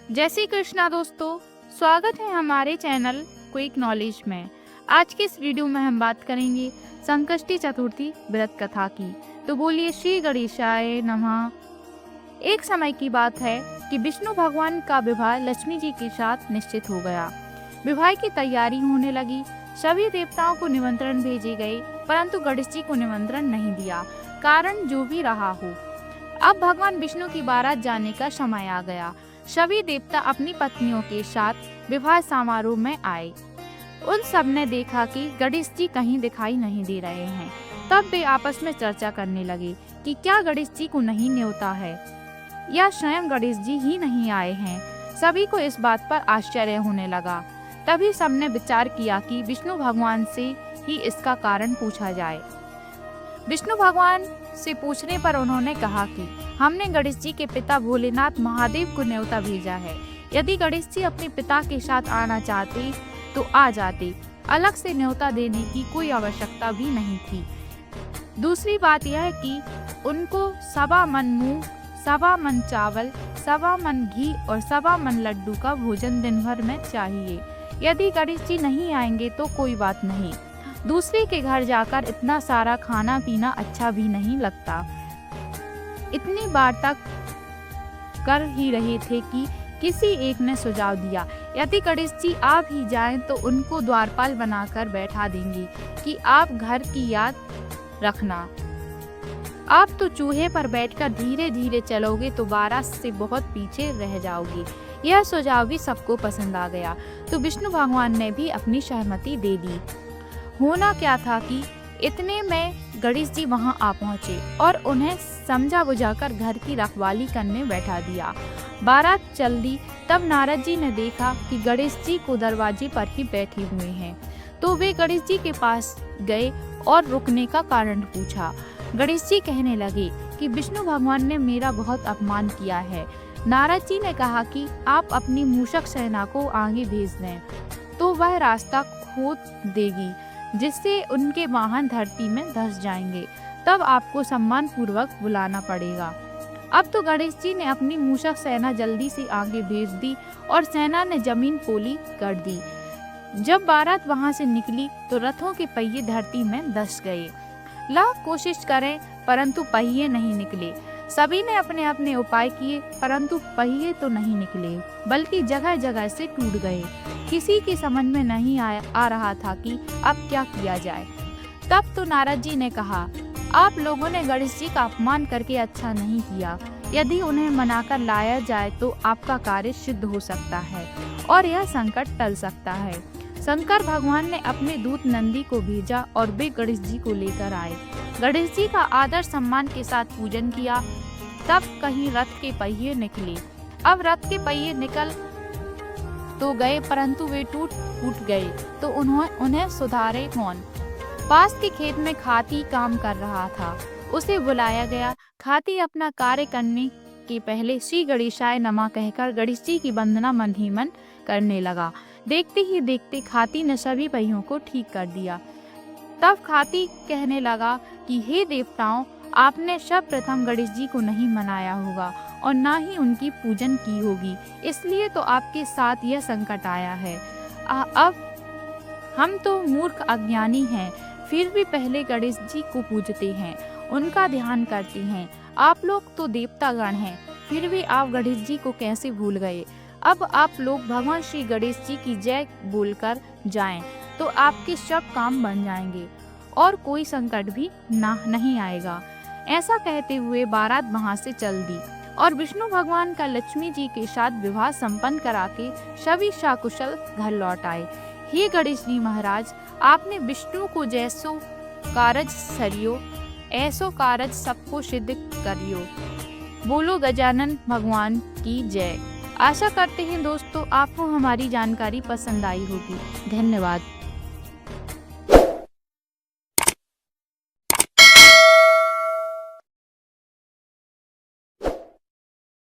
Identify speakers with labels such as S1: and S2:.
S1: जय श्री कृष्णा दोस्तों, स्वागत है हमारे चैनल क्विक नॉलेज में। आज के इस वीडियो में हम बात करेंगे संकष्टी चतुर्थी व्रत कथा की। तो बोलिए श्री गणेशाय नमः। एक समय की बात है कि विष्णु भगवान का विवाह लक्ष्मी जी के साथ निश्चित हो गया। विवाह की तैयारी होने लगी। सभी देवताओं को निमंत्रण भेजे गए, परंतु गणेश जी को निमंत्रण नहीं दिया। कारण जो भी रहा हो, अब भगवान विष्णु की बारात जाने का समय आ गया। सभी देवता अपनी पत्नियों के साथ विवाह समारोह में आए। उन सब ने देखा कि गणेश जी कहीं दिखाई नहीं दे रहे हैं। तब वे आपस में चर्चा करने लगे कि क्या गणेश जी को नहीं न्योता है या स्वयं गणेश जी ही नहीं आए हैं। सभी को इस बात पर आश्चर्य होने लगा। तभी सबने विचार किया कि विष्णु भगवान से ही इसका कारण पूछा जाए। विष्णु भगवान से पूछने पर उन्होंने कहा कि हमने गणेश जी के पिता भोलेनाथ महादेव को न्योता भेजा है। यदि गणेश जी अपने पिता के साथ आना चाहते तो आ जाते। अलग से न्योता देने की कोई आवश्यकता भी नहीं थी। दूसरी बात यह है कि उनको 1.25 मन मूंग, 1.25 मन चावल, 1.25 मन घी और 1.25 मन लड्डू का भोजन दिन भर में चाहिए। यदि गणेश जी नहीं आएंगे तो कोई बात नहीं। दूसरे के घर जाकर इतना सारा खाना पीना अच्छा भी नहीं लगता। इतनी बार तक कर ही रहे थे कि किसी एक ने सुझाव दिया, यदि गणेश जी आ भी जाएं तो उनको द्वारपाल बनाकर बैठा देंगे कि आप घर की याद रखना। आप तो चूहे पर बैठकर धीरे धीरे चलोगे तो बारात से बहुत पीछे रह जाओगे। यह सुझाव भी सबको पसंद आ गया, तो विष्णु भगवान ने भी अपनी सहमति दे दी। होना क्या था कि इतने में गणेश जी वहां आ पहुंचे और उन्हें समझा बुझाकर घर की रखवाली करने बैठा दिया। बारात चल दी। तब नारद जी ने देखा कि गणेश जी को दरवाजे पर ही बैठे हुए हैं, तो वे गणेश जी के पास गए और रुकने का कारण पूछा। गणेश जी कहने लगे कि विष्णु भगवान ने मेरा बहुत अपमान किया है। नारद जी ने कहा कि आप अपनी मूषक सेना को आगे भेज दें तो वह रास्ता खोद देगी, जिससे उनके वाहन धरती में धंस जाएंगे। तब आपको सम्मान पूर्वक बुलाना पड़ेगा। अब तो गणेश जी ने अपनी मूषक सेना जल्दी से आगे भेज दी और सेना ने जमीन पोली कर दी। जब बारात वहां से निकली तो रथों के पहिए धरती में धंस गए। लाख कोशिश करें परंतु पहिए नहीं निकले। सभी ने अपने अपने उपाय किए, परंतु पहिए तो नहीं निकले, बल्कि जगह जगह से टूट गए। किसी की समझ में नहीं आ रहा था कि अब क्या किया जाए। तब तो नारद जी ने कहा, आप लोगों ने गणेश जी का अपमान करके अच्छा नहीं किया। यदि उन्हें मनाकर लाया जाए तो आपका कार्य सिद्ध हो सकता है और यह संकट टल सकता है। शंकर भगवान ने अपने दूत नंदी को भेजा और वे गणेश जी को लेकर आए। गणेश जी का आदर सम्मान के साथ पूजन किया। तब कहीं रथ के पहिए निकले। अब रथ के पहिए निकल तो गए, परंतु वे टूट फूट गए, तो उन्हें सुधारे कौन। पास के खेत में खाती काम कर रहा था। उसे बुलाया गया। खाती अपना कार्य करने के पहले श्री गणेशाय नमः कहकर गणेश जी की वंदना मन ही मन करने लगा। देखते ही देखते खाती ने सभी पहियों को ठीक कर दिया। तब खाती कहने लगा कि हे देवताओं, आपने सर्वप्रथम गणेश जी को नहीं मनाया होगा और ना ही उनकी पूजन की होगी, इसलिए तो आपके साथ यह संकट आया है। अब हम तो मूर्ख अज्ञानी हैं, फिर भी पहले गणेश जी को पूजते हैं, उनका ध्यान करते हैं। आप लोग तो देवतागण हैं, फिर भी आप गणेश जी को कैसे भूल गए। अब आप लोग भगवान श्री गणेश जी की जय बोलकर जाएं, तो आपके सब काम बन जाएंगे और कोई संकट भी नहीं आएगा। ऐसा कहते हुए बारात वहां से चल दी और विष्णु भगवान का लक्ष्मी जी के साथ विवाह संपन्न करा के सभी सकुशल घर लौट आए। हे गणेश जी महाराज, आपने विष्णु को जैसो कारज सरियो, ऐसो कारज सबको सिद्ध करियो। बोलो गजानन भगवान की जय। आशा करते हैं दोस्तों आपको हमारी जानकारी पसंद आई होगी। धन्यवाद।